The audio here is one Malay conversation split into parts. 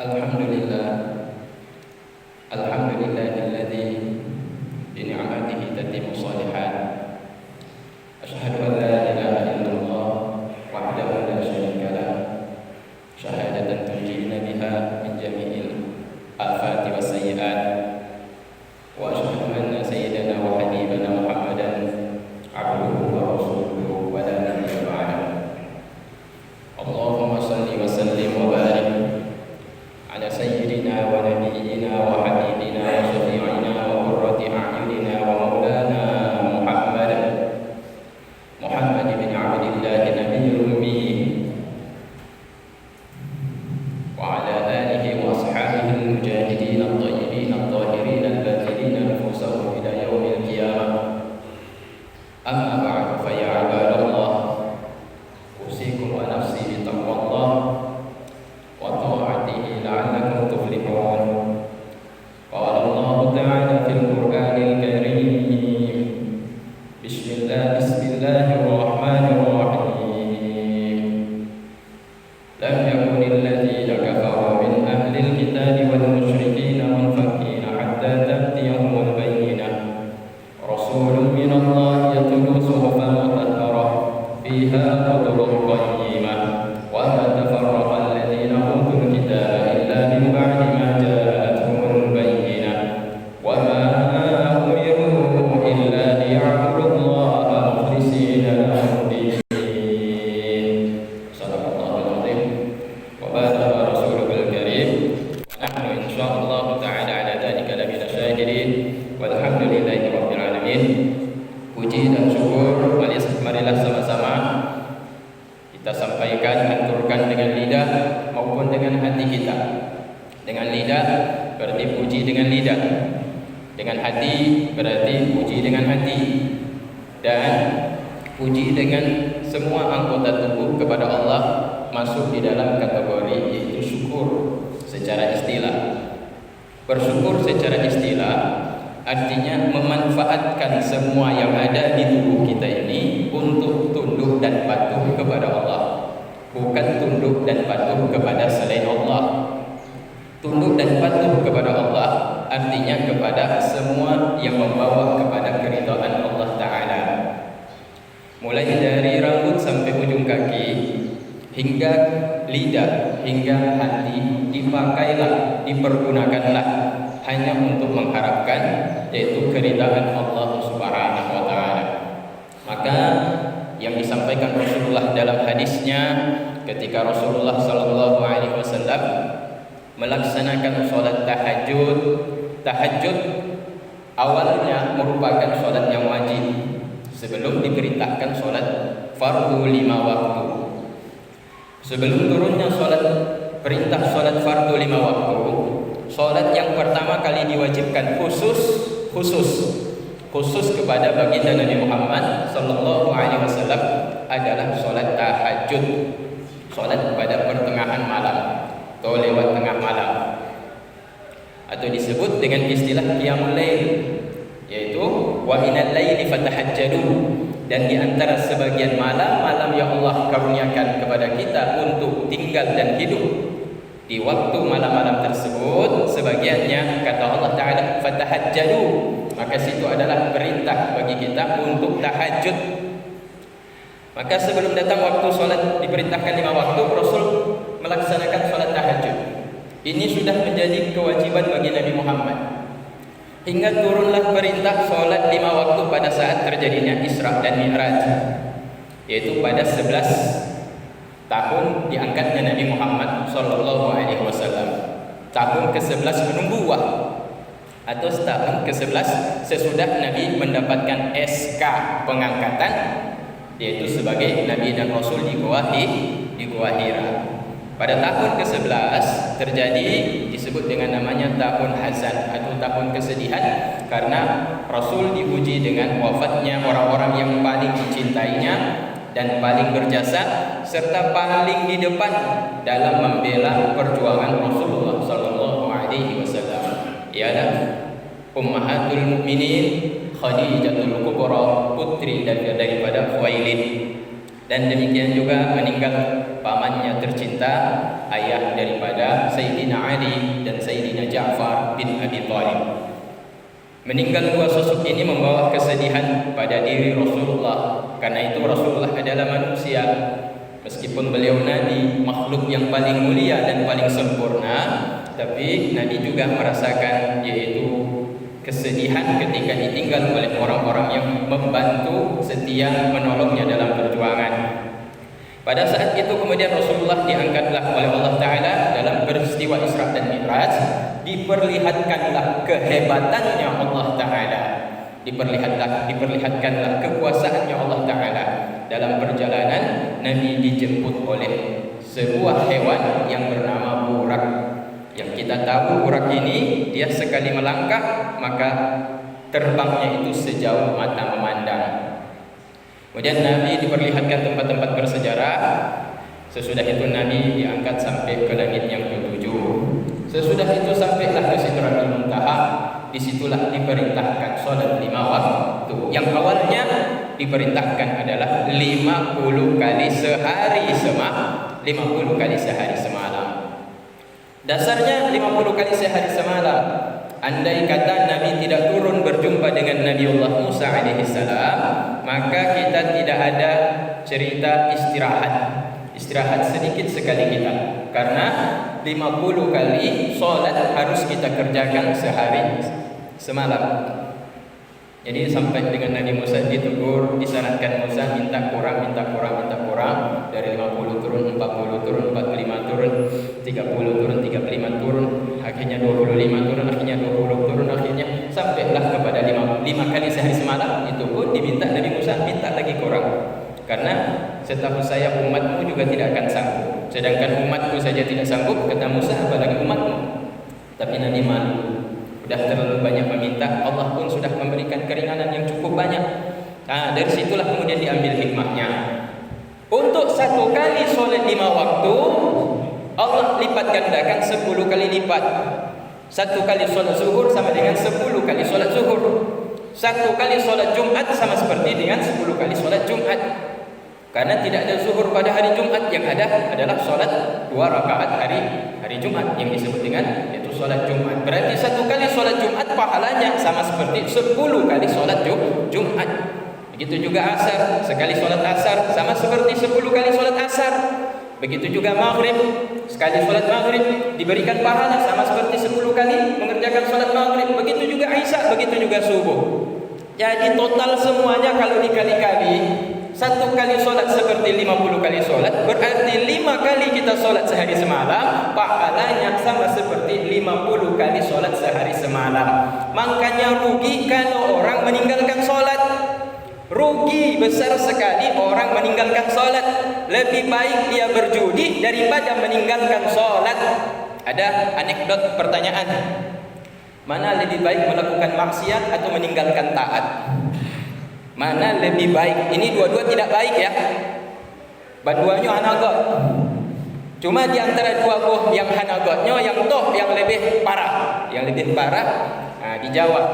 Alhamdulillah, alhamdulillahilladzi bi ni'matihi tatimmu shalihat. Asyhadu an la ilaha illallah wahdahu la syarika lah. Syahadatan tunjina biha min jami'il afati wasayyi'at. Wa asyhadu anna sayyidana wa habibana Muhammadan abduhu wa rasuluhu wa la nabiyya ba'dahu. Allahumma shalli wa sallim wa barik ala sayyidina wa nabiyyina wa habibina wa syafi'ina wa qurrati a'yunina wa maulana Muhammad bin Abdillah nabiyul ummi wa ala alihi wa ashabihi al-mujahidin at-tayyibin at-tahirin al-batilin anfusahum ila yaumil qiyamah. Amma ba'du, fa ya ibadallah, usikum wa nafsi bi taqwallah wa ta'atihi la'allakum tuflihun. Qala Allah ta'ala fil Qur'anil Karim, Bismillahirrahmanirrahim. Lam yakunil ladzina kafaru min ahlil kitabi wal musyrikin munfakkina hatta ta'tiyahumul bayyinah. Rasulun minallahi yatlu suhufan mutahharah fiha kutubun qayyimah wa ma tafarraqa alladzina utul kitaba illa min ba'di ma ja'atuhumul bayyinah wa ma umiru illa liya'budullaha mukhlishina lahu din. Shadaqallahul azim wa balaga rasulul karim. Wa nahnu insyaallah ta'ala ala dzalika lamina syahidin walhamdulillahi rabbil alamin. Puji dan syukur marilah sama-sama kita sampaikan, aturkan dengan lidah maupun dengan hati kita. Dengan lidah berarti puji dengan lidah, dengan hati berarti puji dengan hati, dan puji dengan semua anggota tubuh kepada Allah masuk di dalam kategori yaitu syukur secara istilah. Bersyukur secara istilah artinya memanfaatkan semua yang ada di tubuh kita ini untuk tunduk dan patuh kepada Allah, bukan tunduk dan patuh kepada selain Allah. Tunduk dan patuh kepada Allah artinya kepada semua yang membawa kepada keridhaan Allah Ta'ala. Mulai dari rambut sampai ujung kaki, hingga lidah, hingga hati, dipakailah, dipergunakanlah hanya untuk mengharapkan yaitu keridhaan Allah Subhanahu wa Ta'ala. Maka yang disampaikan Rasulullah dalam hadisnya ketika Rasulullah sallallahu alaihi wasallam melaksanakan salat tahajud. Tahajud awalnya merupakan salat yang wajib sebelum diperintahkan salat fardu 5 waktu. Sebelum turunnya salat perintah salat fardu 5 waktu, salat yang pertama kali diwajibkan khusus kepada baginda Nabi Muhammad sallallahu alaihi wasallam adalah salat tahajud. Salat pada pertengahan malam atau lewat tengah malam, atau disebut dengan istilah qiyamul lail, yaitu wa minal laili fatahajjadu. Dan di antara sebagian malam yang Allah karuniakan kepada kita untuk tinggal dan hidup, di waktu malam-malam tersebut sebagiannya kata Allah Ta'ala fatahajjadu, maka situ adalah perintah bagi kita untuk tahajud. Maka sebelum datang waktu sholat diperintahkan 5 waktu, Rasul melaksanakan sholat tahajud. Ini sudah menjadi kewajiban bagi Nabi Muhammad hingga turunlah perintah sholat 5 waktu pada saat terjadinya Isra dan Mi'raj, yaitu pada 11 tahun diangkatnya Nabi Muhammad sallallahu alaihi wasallam. Tahun ke-11 menunggu atau tahun ke-11 sesudah Nabi mendapatkan SK pengangkatan, yaitu sebagai Nabi dan Rasul di Gua Hira. Pada tahun ke-11 terjadi disebut dengan namanya tahun hazan atau tahun kesedihan, karena Rasul diuji dengan wafatnya orang-orang yang paling dicintainya dan paling berjasa serta paling di depan dalam membela perjuangan Rasulullah sallallahu alaihi wasallam, ialah Ummahatul Mukminin Khadijatul Kubra, putri daripada Khuwailid. Dan demikian juga meninggal pamannya tercinta, ayah daripada Sayyidina Ali dan Sayyidina Ja'far bin Abi Thalib. Meninggal dua sosok ini membawa kesedihan pada diri Rasulullah. Karena itu Rasulullah adalah manusia. Meskipun beliau Nabi, makhluk yang paling mulia dan paling sempurna, tapi Nabi juga merasakan yaitu kesedihan ketika ditinggal oleh orang-orang yang membantu setia menolongnya dalam perjuangan. Pada saat itu kemudian Rasulullah diangkatlah oleh Allah Ta'ala dalam peristiwa Isra dan Mi'raj. Diperlihatkanlah kehebatannya Allah Ta'ala, diperlihatkanlah kekuasaannya Allah Ta'ala. Dalam perjalanan Nabi dijemput oleh sebuah hewan yang bernama burak. Yang kita tahu burak ini dia sekali melangkah maka terbangnya itu sejauh mata memandang. Kemudian Nabi diperlihatkan tempat-tempat bersejarah. Sesudah itu Nabi diangkat sampai ke langit yang ketujuh. Sesudah itu sampailah ke Sidratul Muntaha. Disitulah diperintahkan sholat 5 waktu. Yang awalnya diperintahkan adalah 50 kali sehari 50 kali sehari semalam. Dasarnya 50 kali sehari semalam. Andai kata Nabi tidak turun berjumpa dengan Nabiullah Musa alaihissalam, maka kita tidak ada cerita istirahat sedikit sekali kita. Karena 50 kali sholat harus kita kerjakan sehari semalam. Jadi sampai dengan Nabi Musa ditegur, disarankan Musa minta kurang. Dari 50 turun 40 turun, 45 turun, 30 turun, 35 turun, akhirnya 25 turun, akhirnya 20 turun, akhirnya sampailah kepada 5 kali sehari semalam. Itu pun diminta Nabi Musa minta lagi kurang. Karena setahu saya umatmu juga tidak akan sanggup. Sedangkan umatku saja tidak sanggup, kata Musa, apalagi umatmu. Tapi Nabi malu. Sudah terlalu banyak meminta, Allah pun sudah memberikan keringanan yang cukup banyak. Nah, dari situlah kemudian diambil hikmahnya. Untuk 1 kali sholat 5 waktu, Allah lipat gandakan 10 kali lipat. 1 kali sholat zuhur sama dengan 10 kali sholat zuhur. 1 kali sholat Jumat sama seperti dengan 10 kali sholat Jumat. Karena tidak ada zuhur pada hari Jumat, yang ada adalah sholat 2 rakaat hari Jumat yang disebut dengan yaitu sholat Jumat. Berarti 1 kali sholat Jumat pahalanya sama seperti 10 kali sholat Jumat. Begitu juga asar, sekali sholat asar sama seperti 10 kali sholat asar. Begitu juga maghrib, sekali sholat maghrib diberikan pahala sama seperti 10 kali mengerjakan sholat maghrib. Begitu juga isya, begitu juga subuh. Jadi total semuanya kalau dikali-kali, 1 kali sholat seperti 50 kali sholat, berarti 5 kali kita sholat sehari semalam, pahalanya sama seperti 50 kali sholat sehari semalam. Makanya rugi kalau orang meninggalkan sholat. Rugi besar sekali orang meninggalkan sholat. Lebih baik dia berjudi daripada meninggalkan sholat. Ada anekdot pertanyaan, mana lebih baik melakukan maksiat atau meninggalkan taat? Mana lebih baik? Ini dua-dua tidak baik ya. Dua-duanya hanagot. Cuma di antara dua buah yang hanagotnya, yang lebih parah. Yang lebih parah dijawab.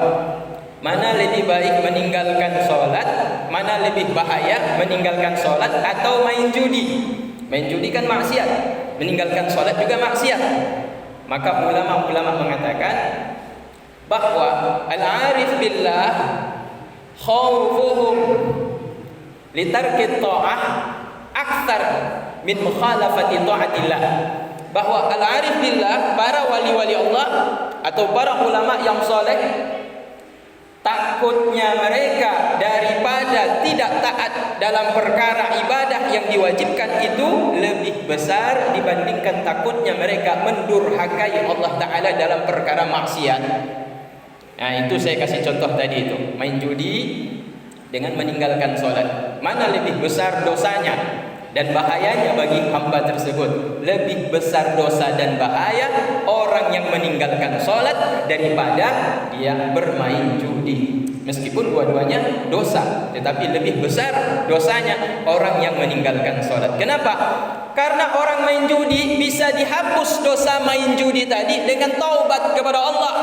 Mana lebih baik meninggalkan sholat? Mana lebih bahaya meninggalkan sholat atau main judi? Main judi kan maksiat, meninggalkan sholat juga maksiat. Maka ulama-ulama mengatakan bahwa al-arif billah khawfuhum litarki ta'ah akthar min mukhalafati ta'atillah. Bahwa al-arif billah, para wali-wali Allah atau para ulama yang soleh, takutnya mereka daripada tidak taat dalam perkara ibadah yang diwajibkan itu lebih besar dibandingkan takutnya mereka mendurhakai Allah Ta'ala dalam perkara maksiat. Nah, itu saya kasih contoh tadi itu, main judi dengan meninggalkan sholat. Mana lebih besar dosanya dan bahayanya bagi hamba tersebut? Lebih besar dosa dan bahaya orang yang meninggalkan sholat daripada dia bermain judi. Meskipun dua-duanya dosa, tetapi lebih besar dosanya orang yang meninggalkan sholat. Kenapa? Karena orang main judi bisa dihapus dosa main judi tadi dengan taubat kepada Allah.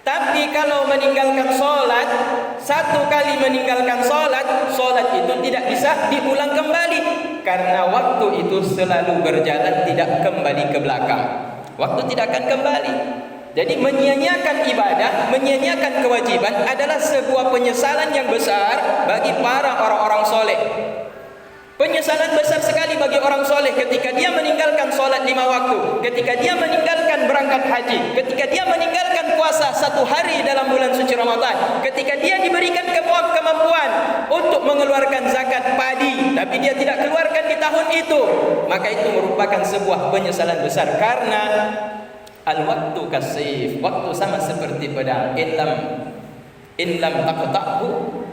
Tapi kalau meninggalkan sholat, satu kali meninggalkan sholat, sholat itu tidak bisa diulang kembali, karena waktu itu selalu berjalan, tidak kembali ke belakang. Waktu tidak akan kembali. Jadi menyia-nyiakan ibadah, menyia-nyiakan kewajiban adalah sebuah penyesalan yang besar bagi para orang-orang soleh. Penyesalan besar sekali bagi orang soleh ketika dia meninggalkan sholat 5 waktu, ketika dia meninggalkan berangkat haji, ketika dia meninggalkan puasa 1 hari dalam bulan suci Ramadan, ketika dia diberikan kemampuan untuk mengeluarkan zakat padi, tapi dia tidak keluarkan di tahun itu, maka itu merupakan sebuah penyesalan besar. Karena al-waktu kasif, waktu sama seperti pedang. In lam taqta'hu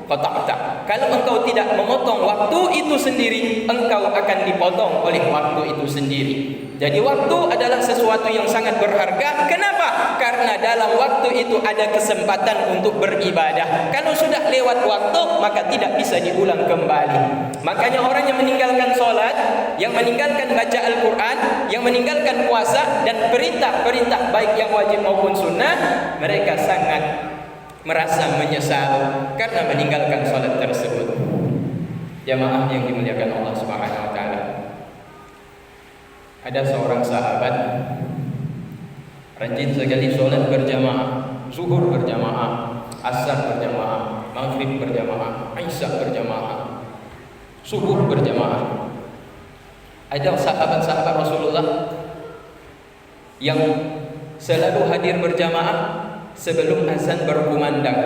qata'ta. Kalau engkau tidak memotong waktu itu sendiri, engkau akan dipotong oleh waktu itu sendiri. Jadi waktu adalah sesuatu yang sangat berharga. Kenapa? Karena dalam waktu itu ada kesempatan untuk beribadah. Kalau sudah lewat waktu, maka tidak bisa diulang kembali. Makanya orang yang meninggalkan sholat, yang meninggalkan baca Al-Quran, yang meninggalkan puasa dan perintah-perintah baik yang wajib maupun sunnah, mereka sangat merasa menyesal karena meninggalkan sholat tersebut. Jamaah yang dimuliakan Allah Subhanahu wa taala. Ada seorang sahabat rajin sekali sholat berjamaah, zuhur berjamaah, asar berjamaah, maghrib berjamaah, isya berjamaah, subuh berjamaah. Ada sahabat-sahabat Rasulullah yang selalu hadir berjamaah sebelum azan berkumandang.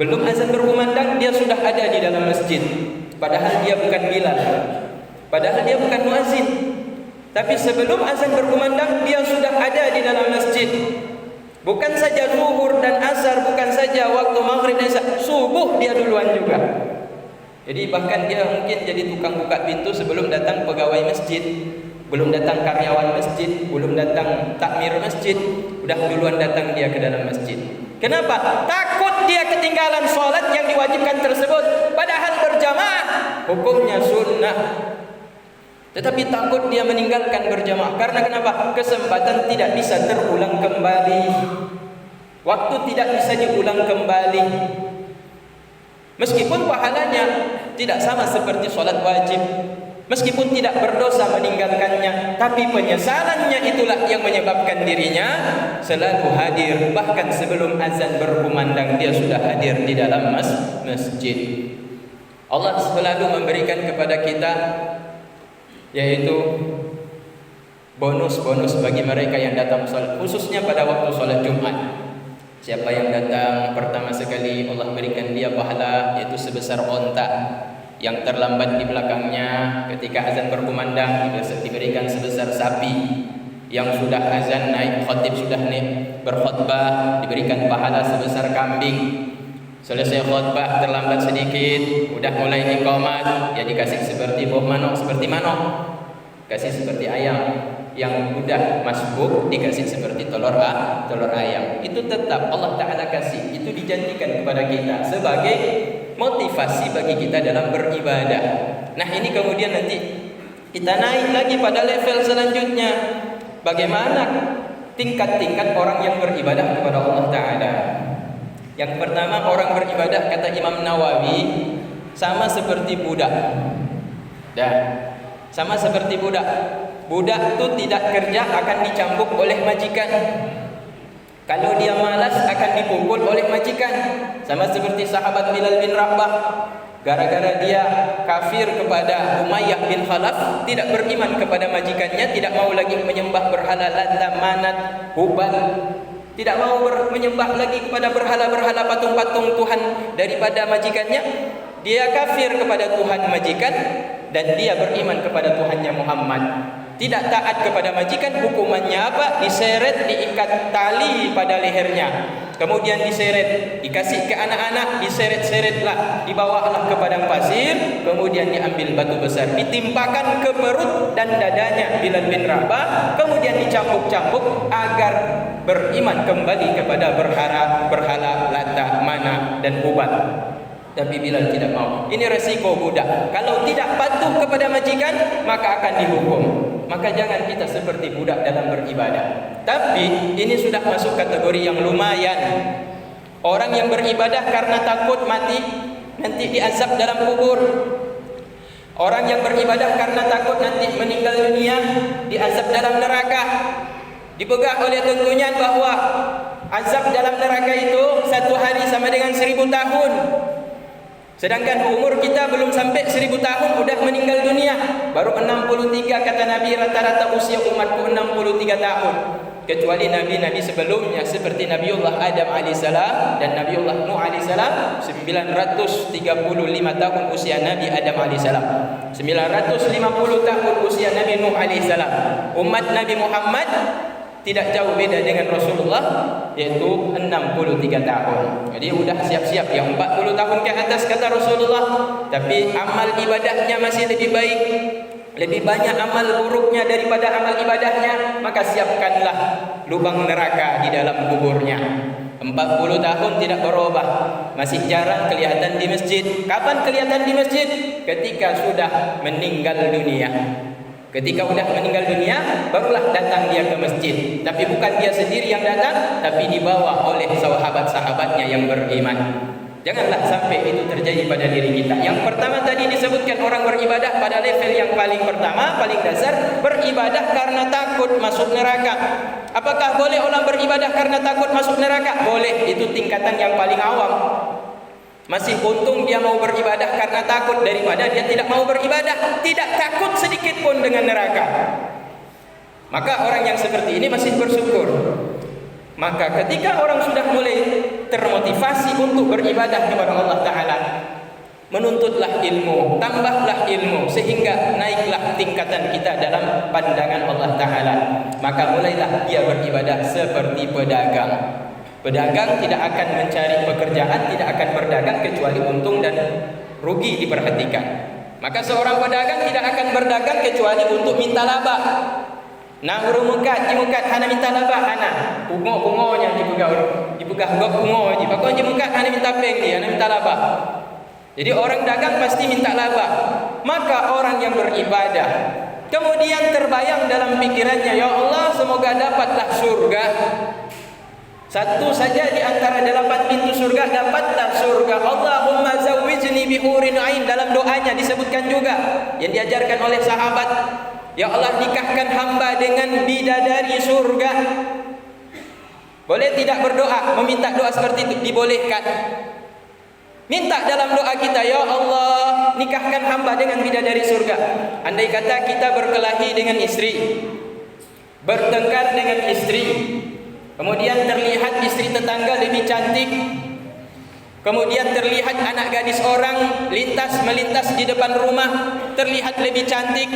Belum azan berkumandang dia sudah ada di dalam masjid. Padahal dia bukan Bilal, padahal dia bukan muazin. Tapi sebelum azan berkumandang dia sudah ada di dalam masjid. Bukan saja zuhur dan asar, bukan saja waktu maghrib dan isya, subuh dia duluan juga. Jadi bahkan dia mungkin jadi tukang buka pintu sebelum datang pegawai masjid, belum datang karyawan masjid, belum datang takmir masjid, udah duluan datang dia ke dalam masjid. Kenapa? Takut dia ketinggalan sholat yang diwajibkan tersebut, padahal berjamaah hukumnya sunnah. Tetapi takut dia meninggalkan berjamaah. Karena kenapa? Kesempatan tidak bisa terulang kembali, waktu tidak bisa diulang kembali. Meskipun pahalanya tidak sama seperti sholat wajib, meskipun tidak berdosa meninggalkannya, tapi penyesalannya itulah yang menyebabkan dirinya selalu hadir. Bahkan sebelum azan berkumandang dia sudah hadir di dalam masjid. Allah selalu memberikan kepada kita yaitu bonus-bonus bagi mereka yang datang sholat, khususnya pada waktu sholat Jumat. Siapa yang datang pertama sekali, Allah berikan dia pahala yaitu sebesar onta. Yang terlambat di belakangnya ketika azan berkumandang diberikan sebesar sapi. Yang sudah azan naik khatib sudah berkhutbah diberikan pahala sebesar kambing. Selesai khutbah terlambat sedikit, udah mulai iqamat, ya dikasih seperti manok, kasih seperti ayam. Yang mudah masbuk dikasih seperti telur ayam. Itu tetap Allah Ta'ala kasih. Itu dijanjikan kepada kita sebagai motivasi bagi kita dalam beribadah. Nah ini kemudian nanti kita naik lagi pada level selanjutnya. Bagaimana tingkat-tingkat orang yang beribadah kepada Allah Ta'ala. Yang pertama, orang beribadah kata Imam Nawawi sama seperti budak. Sama seperti budak. Budak itu tidak kerja akan dicambuk oleh majikan. Kalau dia malas akan dipukul oleh majikan. Sama seperti sahabat Bilal bin Rabah, gara-gara dia kafir kepada Umayyah bin Khalaf, tidak beriman kepada majikannya, tidak mau lagi menyembah berhala Lata, Manat, Hubal, tidak mau menyembah lagi kepada berhala-berhala patung-patung Tuhan daripada majikannya. Dia kafir kepada Tuhan majikan dan dia beriman kepada Tuhannya Muhammad. Tidak taat kepada majikan, hukumannya apa? Diseret, diikat tali pada lehernya, kemudian diseret, dikasih ke anak-anak, diseret-seretlah, dibawalah ke padang pasir, kemudian diambil batu besar, ditimpakan ke perut dan dadanya Bilal bin Rabah, kemudian dicambuk-cambuk agar beriman kembali kepada berhala Lata, Mana dan Hubal. Tapi Bilal tidak mau. Ini resiko budak. Kalau tidak patuh patuh kepada majikan, maka akan dihukum. Maka jangan kita seperti budak dalam beribadah. Tapi ini sudah masuk kategori yang lumayan. Orang yang beribadah karena takut mati nanti diazab dalam kubur. Orang yang beribadah karena takut nanti meninggal dunia diazab dalam neraka. Dipegang oleh tuntunan bahawa azab dalam neraka itu 1 hari sama dengan 1000 tahun. Sedangkan umur kita belum sampai 1000 tahun sudah meninggal dunia. Baru 63 kata Nabi, rata-rata usia umatku 63 tahun. Kecuali Nabi-Nabi sebelumnya seperti Nabiullah Adam AS dan Nabiullah Nuh AS, 935 tahun usia Nabi Adam AS, 950 tahun usia Nabi Nuh AS. Umat Nabi Muhammad tidak jauh beda dengan Rasulullah, yaitu 63 tahun. Jadi sudah siap-siap yang 40 tahun ke atas kata Rasulullah. Tapi amal ibadahnya masih lebih baik, lebih banyak amal buruknya daripada amal ibadahnya, maka siapkanlah lubang neraka di dalam kuburnya. 40 tahun tidak berubah, masih jarang kelihatan di masjid. Kapan kelihatan di masjid? Ketika sudah meninggal dunia. Ketika sudah meninggal dunia, barulah datang dia ke masjid. Tapi bukan dia sendiri yang datang, tapi dibawa oleh sahabat-sahabatnya yang beriman. Janganlah sampai itu terjadi pada diri kita. Yang pertama tadi disebutkan orang beribadah pada level yang paling pertama, paling dasar, beribadah karena takut masuk neraka. Apakah boleh orang beribadah karena takut masuk neraka? Boleh, itu tingkatan yang paling awam. Masih untung dia mau beribadah karena takut daripada dia tidak mau beribadah, tidak takut sedikit pun dengan neraka. Maka orang yang seperti ini masih bersyukur. Maka ketika orang sudah mulai termotivasi untuk beribadah kepada Allah Ta'ala, menuntutlah ilmu, tambahlah ilmu, sehingga naiklah tingkatan kita dalam pandangan Allah Ta'ala. Maka mulailah dia beribadah seperti pedagang. Pedagang tidak akan mencari pekerjaan, tidak akan berdagang kecuali untung dan rugi diperhatikan. Maka seorang pedagang tidak akan berdagang kecuali untuk minta laba. Nah, mukat hana minta laba hana. Pungo-pungonya dipegah pungo je. Pokoknya mukat hana minta peng dia, hana minta laba. Jadi orang dagang pasti minta laba. Maka orang yang beribadah kemudian terbayang dalam pikirannya, ya Allah, semoga dapatlah surga. Satu saja di antara 8 pintu surga, dapatlah surga. Allahumma zawwijni bihurin ain, dalam doanya disebutkan juga yang diajarkan oleh sahabat. Ya Allah, nikahkan hamba dengan bidadari surga. Boleh tidak berdoa, meminta doa seperti itu? Dibolehkan. Minta dalam doa kita, ya Allah, nikahkan hamba dengan bidadari surga. Andai kata kita berkelahi dengan istri, bertengkar dengan istri, kemudian terlihat istri tetangga lebih cantik, kemudian terlihat anak gadis orang melintas di depan rumah, terlihat lebih cantik.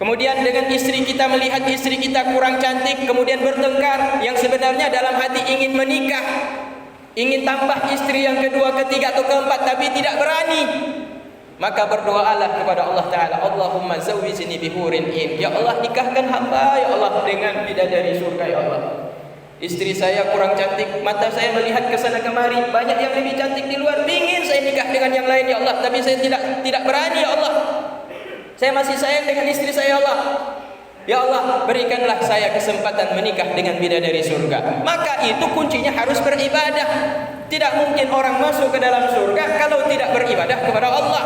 Kemudian dengan istri kita melihat istri kita kurang cantik, kemudian bertengkar, yang sebenarnya dalam hati ingin menikah, ingin tambah istri yang kedua, ketiga atau keempat, tapi tidak berani. Maka berdoalah kepada Allah Ta'ala, Allahumma zawwijni bihurin in. Ya Allah, nikahkan hamba, ya Allah, dengan bidadari surga, ya Allah. Istri saya kurang cantik, mata saya melihat ke sana kemari, banyak yang lebih cantik di luar, ingin saya nikah dengan yang lain, ya Allah, tapi saya tidak berani, ya Allah. Saya masih sayang dengan istri saya, ya Allah. Ya Allah, berikanlah saya kesempatan menikah dengan bidadari surga. Maka itu kuncinya harus beribadah. Tidak mungkin orang masuk ke dalam surga kalau tidak beribadah kepada Allah.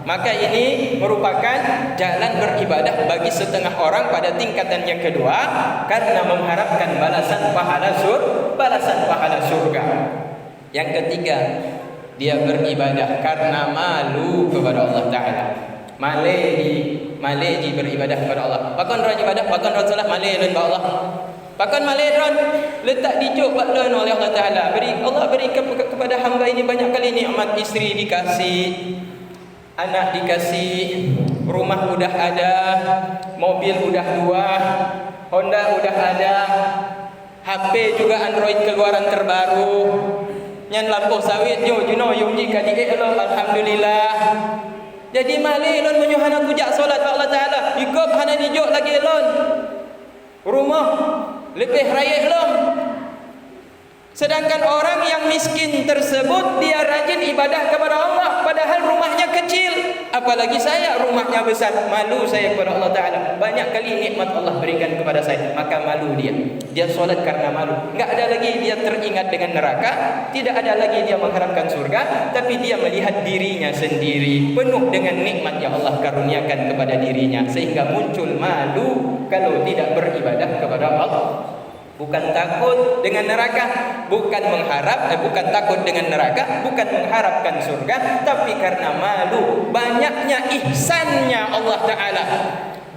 Maka ini merupakan jalan beribadah bagi setengah orang pada tingkatan yang kedua, karena mengharapkan balasan pahala surga. Yang ketiga, dia beribadah karena malu kepada Allah Ta'ala. Maleji beribadah kepada Allah. Pakon ron ibadah, pakon ron salat malai len Allah. Pakon malai ron letak di jok len oleh Allah Taala. Allah berikan kepada hamba ini banyak kali nikmat, istri dikasih, anak dikasih, rumah udah ada, mobil udah 2, Honda udah ada, HP juga Android keluaran terbaru. Nyan lampu sawit yo juno yumji kadi alhamdulillah. Jadi malih lon menyuhana kujak solat Allah Ta'ala, ikut hana dijuk lagi lon rumah lebih raya lon. Sedangkan orang yang miskin tersebut dia rajin ibadah kepada Allah, Allah padahal rumahnya kecil. Apalagi saya rumahnya besar. Malu saya kepada Allah Ta'ala. Banyak kali nikmat Allah berikan kepada saya, maka malu dia. Dia solat karena malu. Enggak ada lagi dia teringat dengan neraka, tidak ada lagi dia mengharapkan surga, tapi dia melihat dirinya sendiri penuh dengan nikmat yang Allah karuniakan kepada dirinya, sehingga muncul malu kalau tidak beribadah kepada Allah. Bukan takut dengan neraka, bukan takut dengan neraka, bukan mengharapkan surga, tapi karena malu. Banyaknya ihsannya Allah Ta'ala,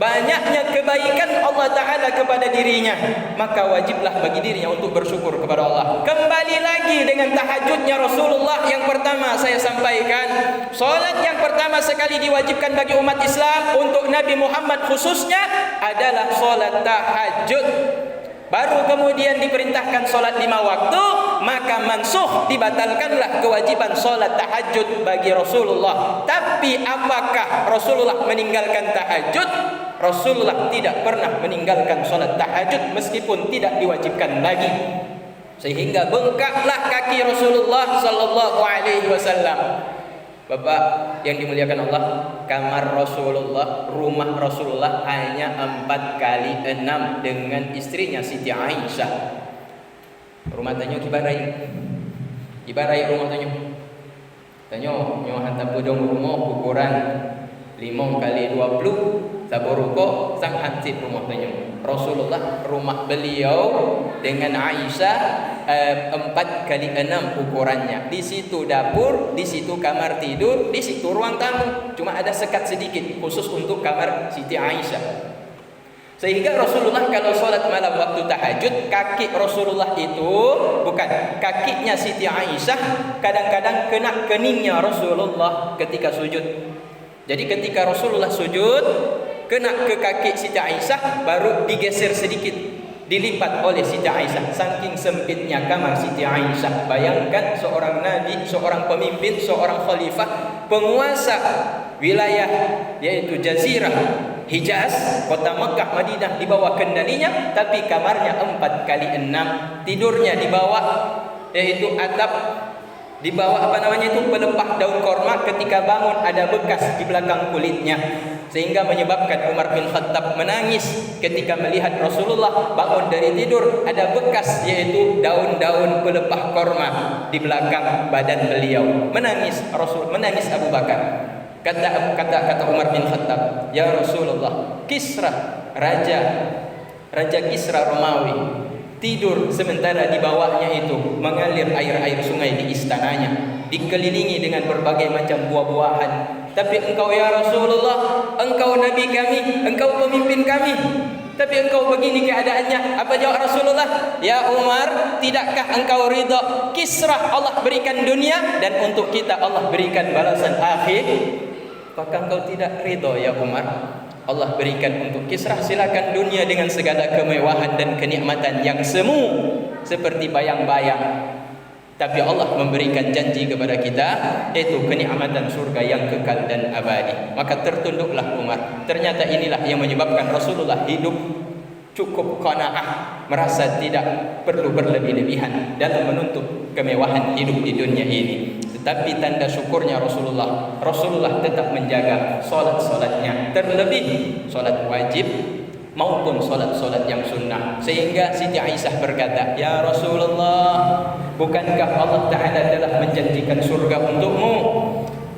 banyaknya kebaikan Allah Ta'ala kepada dirinya, maka wajiblah bagi dirinya untuk bersyukur kepada Allah. Kembali lagi dengan tahajudnya Rasulullah yang pertama saya sampaikan. Solat yang pertama sekali diwajibkan bagi umat Islam, untuk Nabi Muhammad khususnya, adalah solat tahajud. Baru kemudian diperintahkan solat 5 waktu, maka mansuh, dibatalkanlah kewajiban solat tahajud bagi Rasulullah. Tapi apakah Rasulullah meninggalkan tahajud? Rasulullah tidak pernah meninggalkan solat tahajud meskipun tidak diwajibkan lagi. Sehingga bengkaklah kaki Rasulullah sallallahu alaihi wasallam. Bapak yang dimuliakan Allah, kamar Rasulullah, rumah Rasulullah hanya 4x6 dengan istrinya Siti Aisyah. Rumah tanyo kibarai rumah tanyo hantar podong rumah ukuran 5x20 saboruko sang hansip rumah tanyo. Rasulullah rumah beliau dengan Aisyah 4x6 ukurannya. Di situ dapur, di situ kamar tidur, di situ ruang tamu. Cuma ada sekat sedikit khusus untuk kamar Siti Aisyah. Sehingga Rasulullah kalau sholat malam waktu tahajud, kaki Rasulullah itu, bukan, kakinya Siti Aisyah kadang-kadang kena keningnya Rasulullah ketika sujud. Jadi ketika Rasulullah sujud, kena ke kaki Siti Aisyah, baru digeser sedikit, dilipat oleh Siti Aisyah. Saking sempitnya kamar Siti Aisyah. Bayangkan seorang nabi, seorang pemimpin, seorang khalifah, penguasa wilayah yaitu Jazirah Hijaz, kota Mekah, Madinah di bawah kendalinya, tapi kamarnya 4x6. Tidurnya di bawah yaitu atap, di bawah pelepah daun korma. Ketika bangun ada bekas di belakang kulitnya, sehingga menyebabkan Umar bin Khattab menangis ketika melihat Rasulullah bangun dari tidur ada bekas yaitu daun-daun pelepah korma di belakang badan beliau. Menangis Abu Bakar. Kata Umar bin Khattab, "Ya Rasulullah, Kisra, Raja Kisra Romawi tidur, sementara di bawahnya itu mengalir air sungai di istananya, dikelilingi dengan berbagai macam buah-buahan. Tapi engkau ya Rasulullah, engkau Nabi kami, engkau pemimpin kami, tapi engkau begini keadaannya." Apa jawab Rasulullah? "Ya Umar, tidakkah engkau ridha Kisra Allah berikan dunia dan untuk kita Allah berikan balasan akhir? Apakah engkau tidak ridha ya Umar? Allah berikan untuk Kisra silakan dunia dengan segala kemewahan dan kenikmatan yang semu seperti bayang-bayang. Tapi Allah memberikan janji kepada kita, yaitu kenikmatan surga yang kekal dan abadi." Maka tertunduklah Umar. Ternyata inilah yang menyebabkan Rasulullah hidup cukup qanaah, merasa tidak perlu berlebih-lebihan dalam menuntut kemewahan hidup di dunia ini. Tetapi tanda syukurnya Rasulullah tetap menjaga solat-solatnya, terlebih solat wajib maupun solat-solat yang sunnah. Sehingga Siti Aisyah berkata, "Ya Rasulullah, bukankah Allah Ta'ala telah menjanjikan surga untukmu?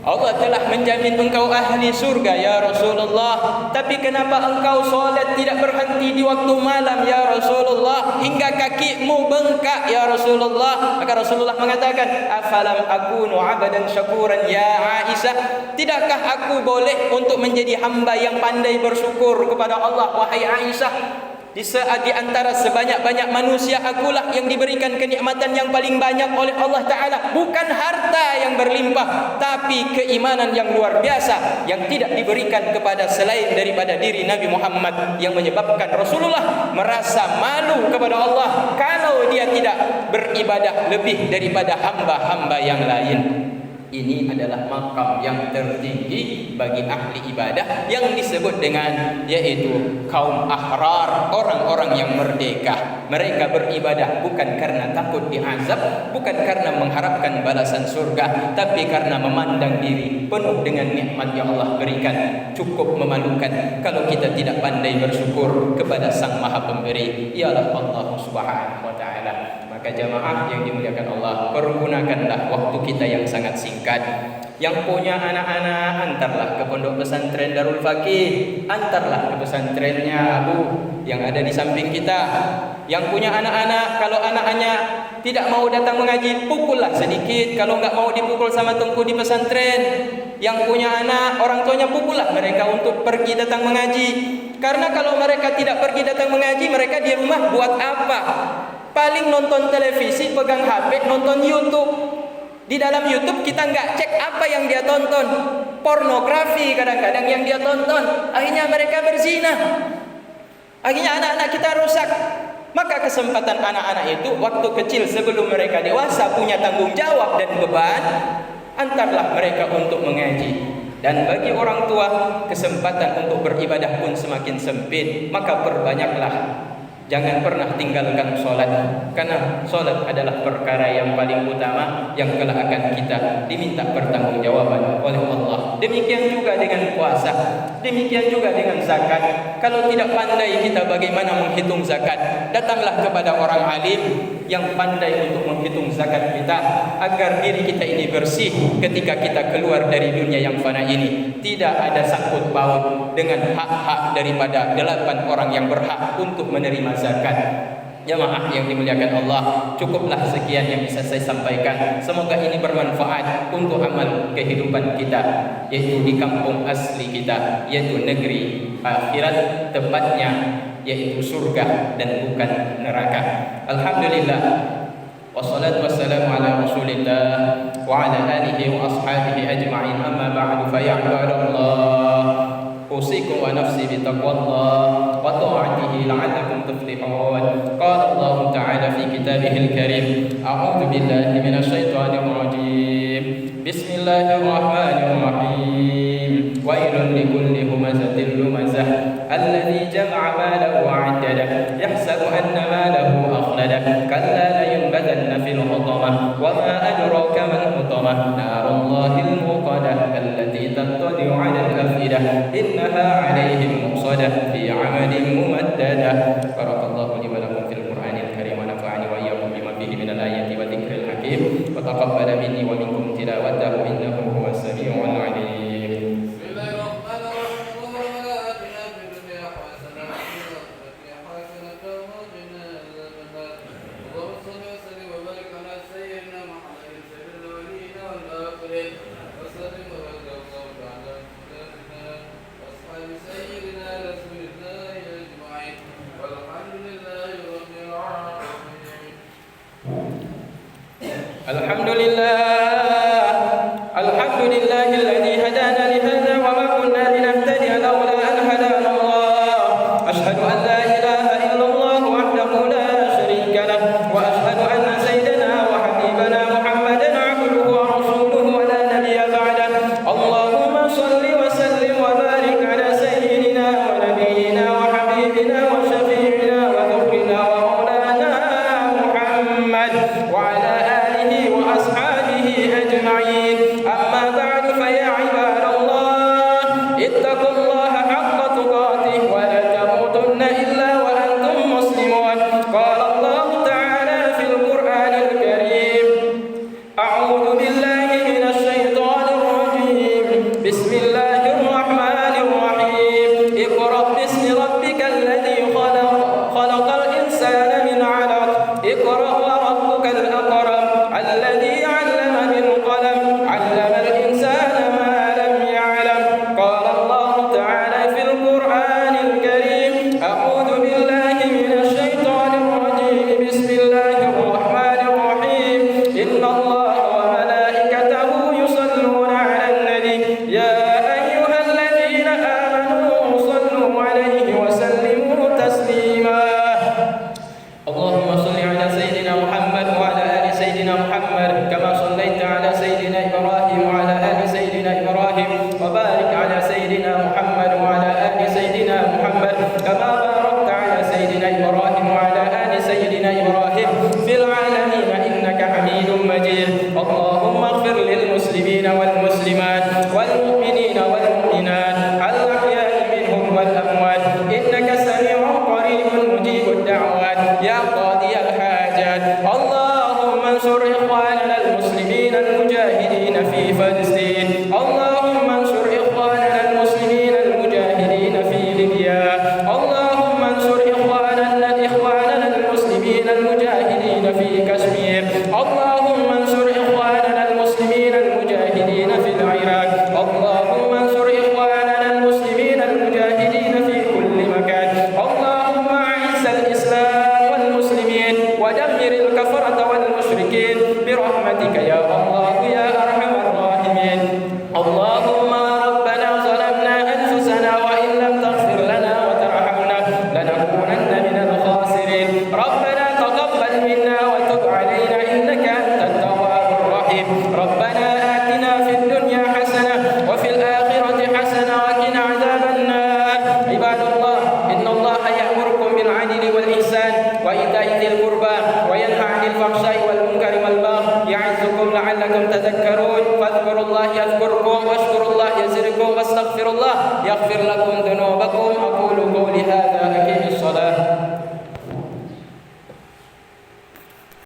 Allah telah menjamin engkau ahli surga ya Rasulullah. Tapi kenapa engkau solat tidak berhenti di waktu malam ya Rasulullah, hingga kakimu bengkak ya Rasulullah?" Maka Rasulullah mengatakan, "Afalam akunu abadan syakuran ya Aisyah? Tidakkah aku boleh untuk menjadi hamba yang pandai bersyukur kepada Allah wahai Aisyah? Di antara sebanyak-banyak manusia, akulah yang diberikan kenikmatan yang paling banyak oleh Allah Ta'ala. Bukan harta yang berlimpah, tapi keimanan yang luar biasa yang tidak diberikan kepada selain daripada diri Nabi Muhammad, yang menyebabkan Rasulullah merasa malu kepada Allah kalau dia tidak beribadah lebih daripada hamba-hamba yang lain." Ini adalah makam yang tertinggi bagi ahli ibadah yang disebut dengan yaitu kaum ahrar, orang-orang yang merdeka. Mereka beribadah bukan karena takut diazab, bukan karena mengharapkan balasan surga, tapi karena memandang diri penuh dengan nikmat yang Allah berikan. Cukup memalukan kalau kita tidak pandai bersyukur kepada Sang Maha Pemberi, ialah Allah Subhanahu wa taala. Maka jamaah yang dimuliakan Allah, pergunakanlah waktu kita yang sangat singkat. Yang punya anak-anak, antarlah ke pondok pesantren Darul Faqih, antarlah ke pesantrennya Abu yang ada di samping kita. Yang punya anak-anak, kalau anaknya tidak mau datang mengaji, pukullah sedikit. Kalau enggak mau dipukul sama tengku di pesantren. Yang punya anak, orang tuanya pukullah mereka untuk pergi datang mengaji. Karena kalau mereka tidak pergi datang mengaji, mereka di rumah buat apa? Paling nonton televisi, pegang HP, nonton YouTube. Di dalam YouTube kita nggak cek apa yang dia tonton. Pornografi kadang-kadang yang dia tonton. Akhirnya mereka berzina. Akhirnya anak-anak kita rusak. Maka kesempatan anak-anak itu waktu kecil sebelum mereka dewasa punya tanggung jawab dan beban, antarlah mereka untuk mengaji. Dan bagi orang tua, kesempatan untuk beribadah pun semakin sempit. Maka perbanyaklah. Jangan pernah tinggalkan solat, karena solat adalah perkara yang paling utama yang kelak akan kita diminta pertanggungjawaban oleh Allah. Demikian juga dengan puasa, demikian juga dengan zakat. Kalau tidak pandai kita bagaimana menghitung zakat, datanglah kepada orang alim yang pandai untuk menghitung zakat kita, agar diri kita ini bersih ketika kita keluar dari dunia yang fana ini. Tidak ada sangkut paut dengan hak-hak daripada 8 orang yang berhak untuk menerima zakat. Jamaah yang dimuliakan Allah, cukuplah sekian yang bisa saya sampaikan. Semoga ini bermanfaat untuk amal kehidupan kita, yaitu di kampung asli kita, yaitu negeri akhirat, tempatnya yaitu surga dan bukan neraka. Alhamdulillah, wassalatu wassalamu ala Rasulillah wa ala alihi wa ashabihi ajma'in. Amma ba'du, fa ya ibadallah, أوصيكم ونفسي بتقوى الله وطاعته لعلكم تفلحون. قال الله تعالى في كتابه الكريم: أعوذ بالله من الشيطان الرجيم، بسم الله الرحمن الرحيم، ويل لكل همزة لمزة الذي جمع ماله وعدده يحسب أن ماله أخلده كلا لينبذن في الحطمة وما أدراك ما الحطمة نار الله الموقدة التي تطلع على الأفئدة إنها عليهم مؤصدة في عمد ممددة. بارك الله لي ولكم في القرآن الكريم ونفعني وإياكم بما فيه من الآيات والذكر الحكيم وتقبل مني ومنكم تلاوته إنه هو السميع العليم. Alhamdulillahilladzi hadana li hadza wa ma kunna linahtadiya laula an hadana Allah. Asyhadu an la ilaha illallah wahdahu la syarika lah wa asyhadu anna sayyidana wa habibana Muhammadan abduhu wa rasuluhu wa la nabiyya ba'dah. Allahumma shalli wa sallim wa barik ala sayyidina wa nabiyyina wa habibina wa syafi'ina wa dhukrina wa maulana Muhammad wa ala alihi wa ashabihi ajma'in. أما بعد فيا عباد الله اتقوا الله حق تقاته ولا تموتن إلا وأنتم مسلمون. قال الله تعالى في القرآن الكريم: أعوذ بالله من الشيطان الرجيم، بسم الله الرحمن الرحيم. اقرأ باسم ربك الذي خلق، خلق الإنسان من علق. اقرأ وربك الأكرم الذي علم بالقلم علم الإنسان ما لم يعلم. قال الله تعالى في القرآن الكريم: أعوذ بالله من الشيطان الرجيم، بسم الله الرحمن الرحيم. إن الله وملائكته يصلون على النبي يا أيها الذين آمنوا صلوا عليه وسلموا تسليما. اللهم صل على سيدنا محمد وعلى آل سيدنا محمد كما صليت على سيدنا إبراهيم وعلى آل سيدنا إبراهيم وبارك على سيدنا محمد وعلى آل سيدنا محمد كما باركت على سيدنا إبراهيم وعلى آل سيدنا وقنا عذاب النار. عباد الله، إن الله يأمركم بالعدل والإحسان وإيتاء ذي القربى وينهى عن الفحشاء والمنكر والبغي يعظكم لعلكم تذكرون. فاذكروا الله يذكركم واشكروا الله يزدكم واستغفروا الله يغفر لكم ذنوبكم.